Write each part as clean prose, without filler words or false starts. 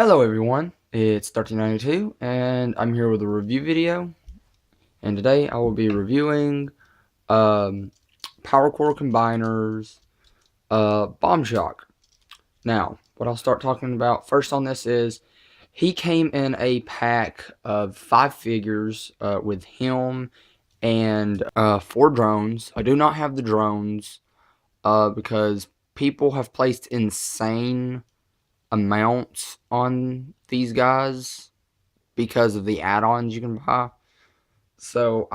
Hello everyone, it's 1392 and I'm here with a review video, and today I will be reviewing Power Core Combiner's Bomb Shock. Now, what I'll start talking about first on this is he came in a pack of 5 figures with him and 4 drones. I do not have the drones because people have placed insane amounts on these guys because of the add-ons you can buy. So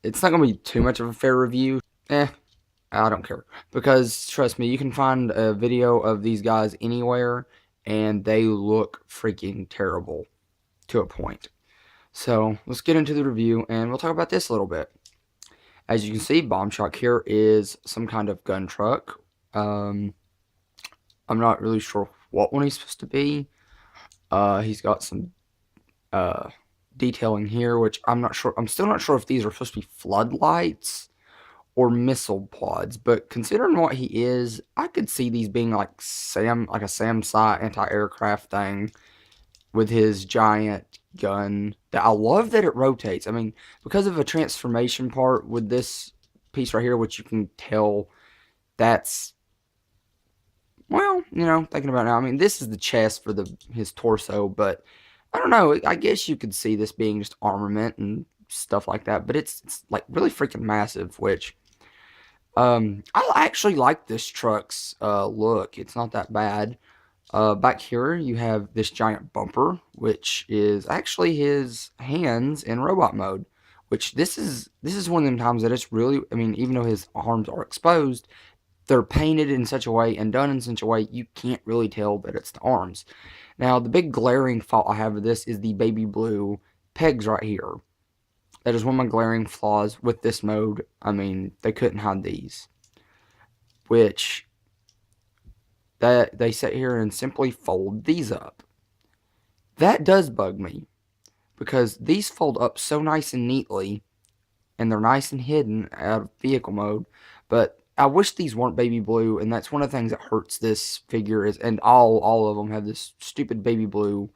it's not gonna be too much of a fair review. I don't care, because trust me, you can find a video of these guys anywhere and they look freaking terrible to a point. So let's get into the review and we'll talk about this a little bit. As you can see, Bomb Shock here is some kind of gun truck. I'm not really sure what one he's supposed to be. He's got some detailing here, which I'm not sure. I'm still not sure if these are supposed to be floodlights or missile pods. But considering what he is, I could see these being like a SAMSI anti-aircraft thing with his giant gun. That I love that it rotates. I mean, because of a transformation part with this piece right here, which you can tell that's, well, thinking about it now, I mean, this is the chest for his torso, but I don't know. I guess you could see this being just armament and stuff like that, but it's like really freaking massive. Which I actually like this truck's look. It's not that bad. Back here you have this giant bumper, which is actually his hands in robot mode. Which this is one of them times that it's really. I mean, even though his arms are exposed, they're painted in such a way and done in such a way you can't really tell that it's the arms. Now, the big glaring fault I have with this is the baby blue pegs right here. That is one of my glaring flaws with this mode. I mean, they couldn't hide these. Which, that they sit here and simply fold these up. That does bug me, because these fold up so nice and neatly, and they're nice and hidden out of vehicle mode, but I wish these weren't baby blue, and that's one of the things that hurts this figure is, and all of them have this stupid baby blue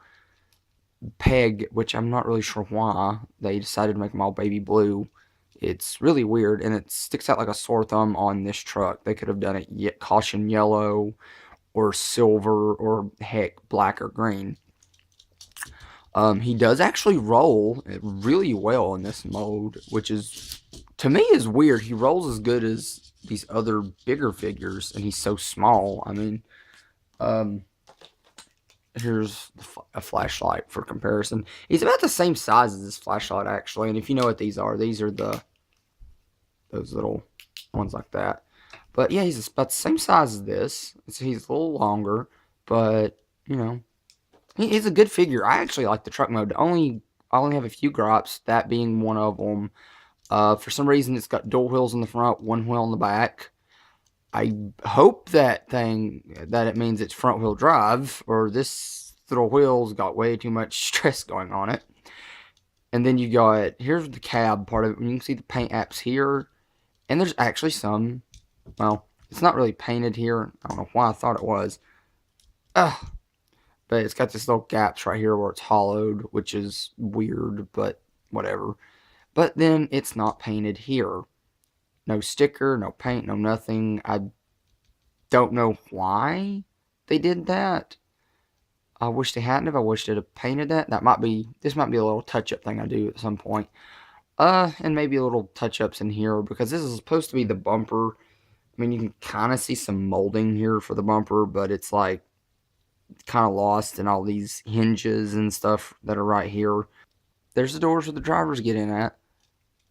peg, which I'm not really sure why they decided to make them all baby blue. It's really weird, and it sticks out like a sore thumb on this truck. They could have done it caution yellow or silver or heck black or green. He does actually roll really well in this mode, which is, to me, is weird. He rolls as good as these other bigger figures, and he's so small. I mean, here's a flashlight for comparison. He's about the same size as this flashlight, actually. And if you know what these are those little ones like that. But yeah, he's about the same size as this. So he's a little longer, but he's a good figure. I actually like the truck mode. I only have a few gripes, that being one of them. For some reason, it's got dual wheels in the front, one wheel in the back. I hope that it means it's front wheel drive, or this little wheel's got way too much stress going on it. And then you got, here's the cab part of it. You can see the paint apps here, and there's actually some, well, it's not really painted here. I don't know why I thought it was. But it's got this little gaps right here where it's hollowed, which is weird, but whatever. But then it's not painted here. No sticker, no paint, no nothing. I don't know why they did that. I wish they hadn't. I wish they'd have painted that. This might be a little touch-up thing I do at some point. And maybe a little touch-ups in here, because this is supposed to be the bumper. I mean, you can kind of see some molding here for the bumper, but it's like kind of lost in all these hinges and stuff that are right here. There's the doors where the drivers get in at.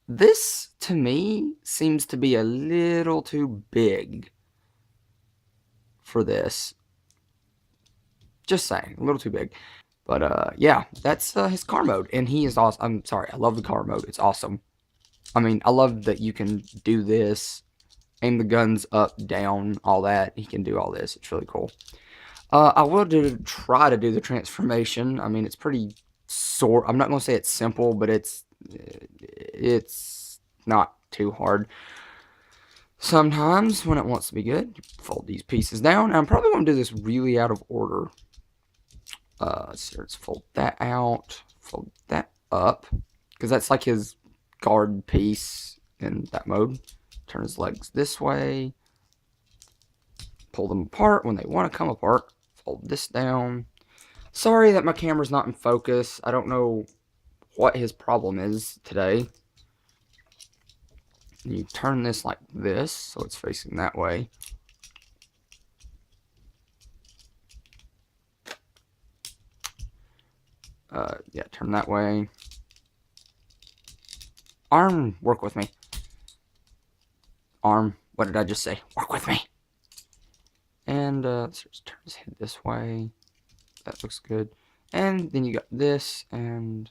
This, to me, seems to be a little too big for this. Just saying, a little too big. But, yeah, that's his car mode, and he is awesome. I'm sorry, I love the car mode. It's awesome. I mean, I love that you can do this, aim the guns up, down, all that. He can do all this. It's really cool. I will try to do the transformation. I mean, it's pretty I'm not going to say it's simple, but it's not too hard. Sometimes, when it wants to be good, you fold these pieces down. I'm probably going to do this really out of order. let's fold that out, fold that up, because that's like his guard piece in that mode. Turn his legs this way, pull them apart when they want to come apart, fold this down. Sorry that my camera's not in focus. I don't know what his problem is today. You turn this like this, so it's facing that way. Yeah, turn that way. Arm, work with me. Arm, what did I just say? Work with me. And let's just turn his head this way. That looks good. And then you got this, and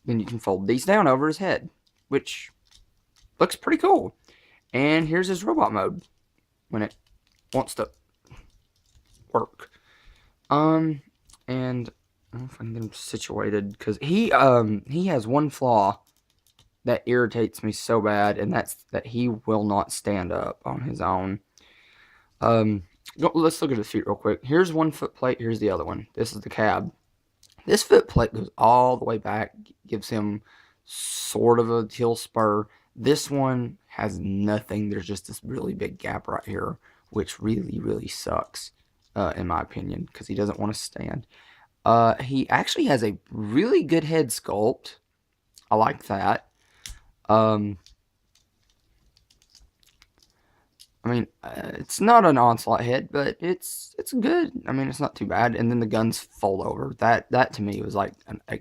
then you can fold these down over his head, which looks pretty cool. And here's his robot mode when it wants to work. And I don't know if I can get him situated, because he has one flaw that irritates me so bad, and that's that he will not stand up on his own. Let's look at his feet real quick. Here's one foot plate, here's the other one. This is the cab. This foot plate goes all the way back, gives him sort of a heel spur. This one has nothing. There's just this really big gap right here, which really, really sucks, in my opinion, because he doesn't want to stand. He actually has a really good head sculpt. I like that. I mean, it's not an onslaught head, but it's good. I mean, it's not too bad. And then the guns fold over. That to me was like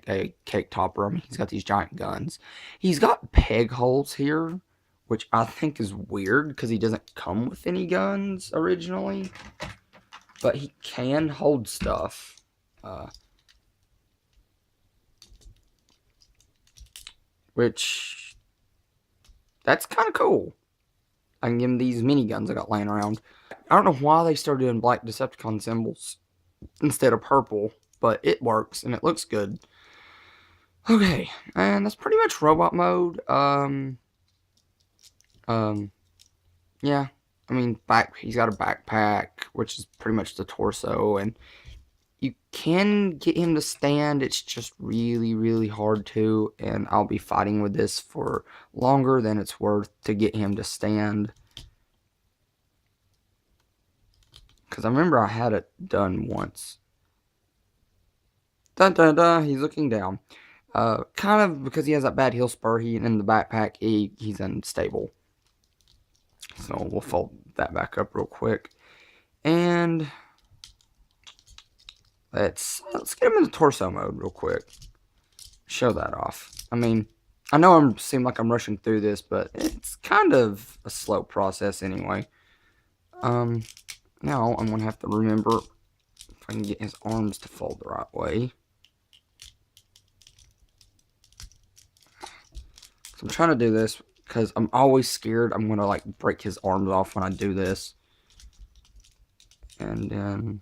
a cake topper. I mean, he's got these giant guns. He's got peg holes here, which I think is weird because he doesn't come with any guns originally. But he can hold stuff. Which, that's kind of cool. I can give him these miniguns I got laying around. I don't know why they started doing black Decepticon symbols instead of purple, but it works and it looks good. Okay, and that's pretty much robot mode. Yeah, I mean, he's got a backpack, which is pretty much the torso, and you can get him to stand. It's just really, really hard to, and I'll be fighting with this for longer than it's worth to get him to stand. Because I remember I had it done once. Dun dun dun, he's looking down. Kind of because he has that bad heel spur, in the backpack, he's unstable. So we'll fold that back up real quick. And let's get him in the torso mode real quick. Show that off. I mean, I know I seem like I'm rushing through this, but it's kind of a slow process anyway. Now I'm going to have to remember if I can get his arms to fold the right way. So I'm trying to do this because I'm always scared I'm going to like break his arms off when I do this. And then,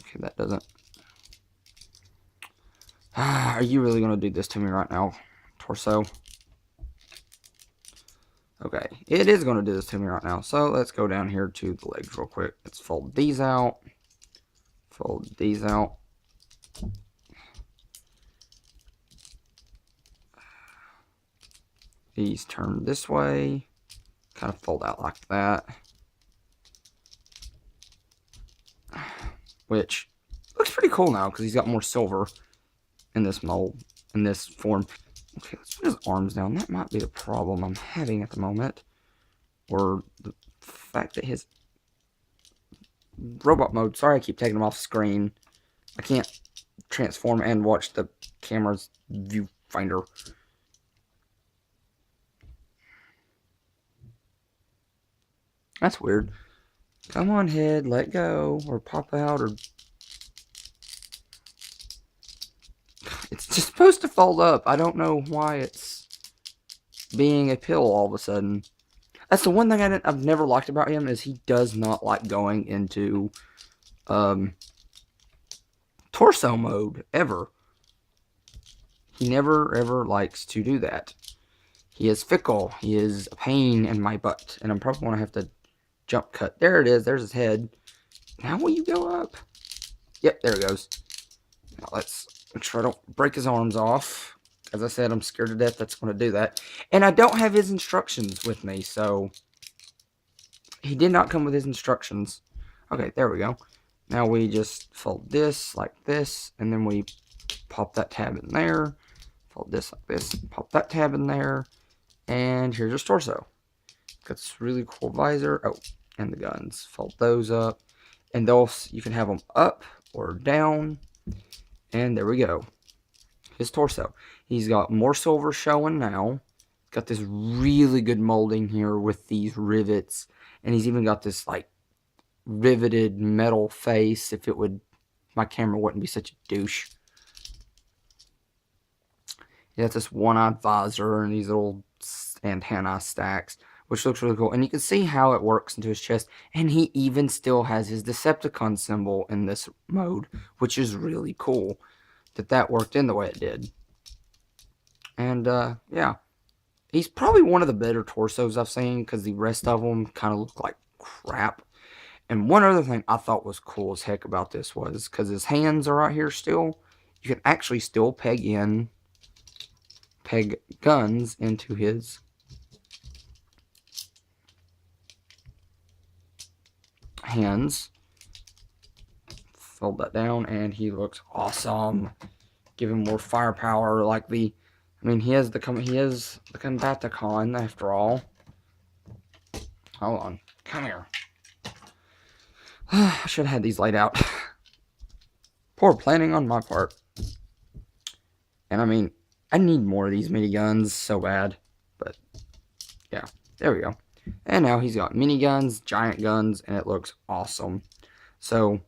okay, that doesn't. Are you really going to do this to me right now, torso? Okay, it is going to do this to me right now. So let's go down here to the legs real quick. Let's fold these out. Fold these out. These turn this way. Kind of fold out like that. Which looks pretty cool now because he's got more silver in this mold, in this form. Okay, let's put his arms down. That might be the problem I'm having at the moment. Or the fact that his robot mode, sorry I keep taking him off screen. I can't transform and watch the camera's viewfinder. That's weird. Come on, head, let go, or pop out, or... It's just supposed to fold up. I don't know why it's being a pill all of a sudden. That's the one thing I've never liked about him, is he does not like going into torso mode, ever. He never, ever likes to do that. He is fickle. He is a pain in my butt. And I'm probably going to have to jump cut. There it is. There's his head. Now will you go up? Yep, there it goes. Now let's make sure I don't break his arms off. As I said, I'm scared to death that's going to do that. And I don't have his instructions with me, so he did not come with his instructions. Okay, there we go. Now we just fold this like this, and then we pop that tab in there. Fold this like this, pop that tab in there, and here's his torso. Got this really cool visor. Oh, and the guns. Fold those up, and those you can have them up or down. And there we go. His torso. He's got more silver showing now. Got this really good molding here with these rivets, and he's even got this like riveted metal face. If it would, my camera wouldn't be such a douche. He has this one-eyed visor and these little antennae stacks, which looks really cool. And you can see how it works into his chest. And he even still has his Decepticon symbol in this mode, which is really cool that worked in the way it did. And, yeah. He's probably one of the better torsos I've seen, because the rest of them kind of look like crap. And one other thing I thought was cool as heck about this was, because his hands are right here still, you can actually still peg guns into his hands. Fold that down, and he looks awesome. Give him more firepower, like the, I mean, he is the Combaticon after all. Hold on, come here. I should have had these laid out. Poor planning on my part. And I mean, I need more of these miniguns so bad. But, yeah, there we go. And now he's got miniguns, giant guns, and it looks awesome. So,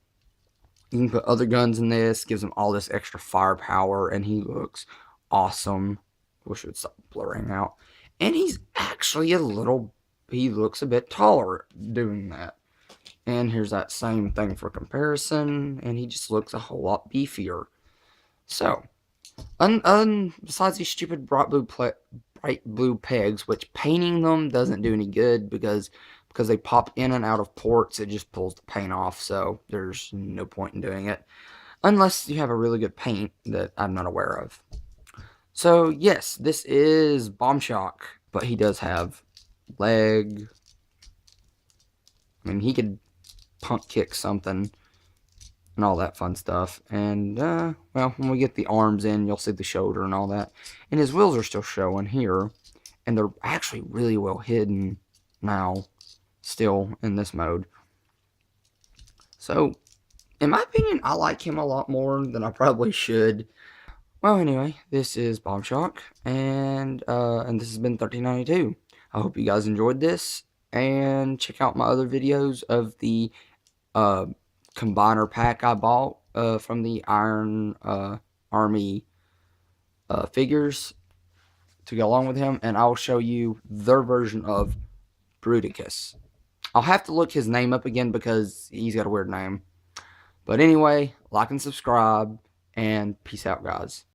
you can put other guns in this, gives him all this extra firepower, and he looks awesome. Wish it would stop blurring out. And he's actually he looks a bit taller doing that. And here's that same thing for comparison, and he just looks a whole lot beefier. So, besides these stupid bright blue pegs, which painting them doesn't do any good because they pop in and out of ports, it just pulls the paint off, so there's no point in doing it. Unless you have a really good paint that I'm not aware of. So, yes, this is Bombshock, but he does have leg. I mean, he could punk kick something and all that fun stuff. And, well, when we get the arms in, you'll see the shoulder and all that. And his wheels are still showing here, and they're actually really well hidden now, still in this mode. So, in my opinion, I like him a lot more than I probably should. Well, anyway, this is Bombshock, and this has been 1392. I hope you guys enjoyed this, and check out my other videos of the combiner pack I bought from the Iron Army figures to go along with him, and I'll show you their version of Bruticus. I'll have to look his name up again because he's got a weird name. But anyway, like and subscribe, and peace out, guys.